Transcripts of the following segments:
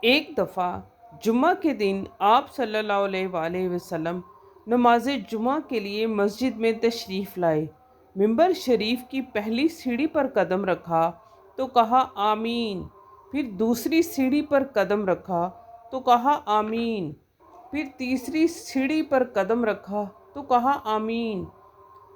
ایک دفعہ جمعہ کے دن آپ صلی اللہ علیہ وآلہ وسلم نماز جمعہ کے لیے مسجد میں تشریف لائے۔ ممبر شریف کی پہلی سیڑھی پر قدم رکھا تو کہا آمین، پھر دوسری سیڑھی پر قدم رکھا تو کہا آمین، پھر تیسری سیڑھی پر قدم رکھا تو کہا آمین۔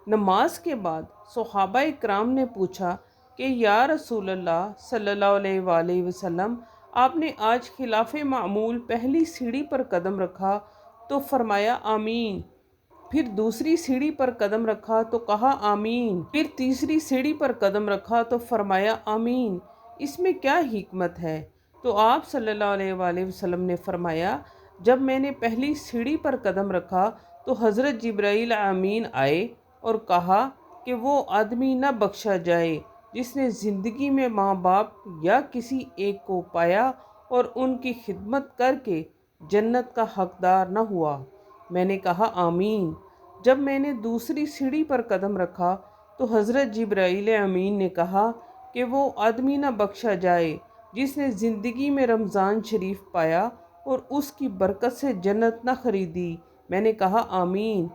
نماز کے بعد صحابہ اکرام نے پوچھا کہ یا رسول اللہ صلی اللہ علیہ وآلہ وسلم، آپ نے آج خلاف معمول پہلی سیڑھی پر قدم رکھا تو فرمایا آمین، پھر دوسری سیڑھی پر قدم رکھا تو کہا آمین، پھر تیسری سیڑھی پر قدم رکھا تو فرمایا آمین، اس میں کیا حکمت ہے؟ تو آپ صلی اللہ علیہ وآلہ وسلم نے فرمایا، جب میں نے پہلی سیڑھی پر قدم رکھا تو حضرت جبرائیل امین آئے اور کہا کہ وہ آدمی نہ بخشا جائے جس نے زندگی میں ماں باپ یا کسی ایک کو پایا اور ان کی خدمت کر کے جنت کا حقدار نہ ہوا۔ میں نے کہا آمین۔ جب میں نے دوسری سیڑھی پر قدم رکھا تو حضرت جبرائیل امین نے کہا کہ وہ آدمی نہ بخشا جائے جس نے زندگی میں رمضان شریف پایا اور اس کی برکت سے جنت نہ خریدی۔ میں نے کہا آمین۔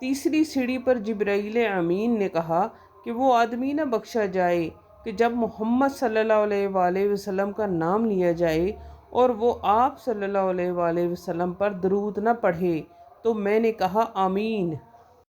تیسری سیڑھی پر جبرائیل امین نے کہا کہ وہ آدمی نہ بخشا جائے کہ جب محمد صلی اللہ علیہ وآلہ وسلم کا نام لیا جائے اور وہ آپ صلی اللہ علیہ وآلہ وسلم پر درود نہ پڑھے۔ تو میں نے کہا آمین۔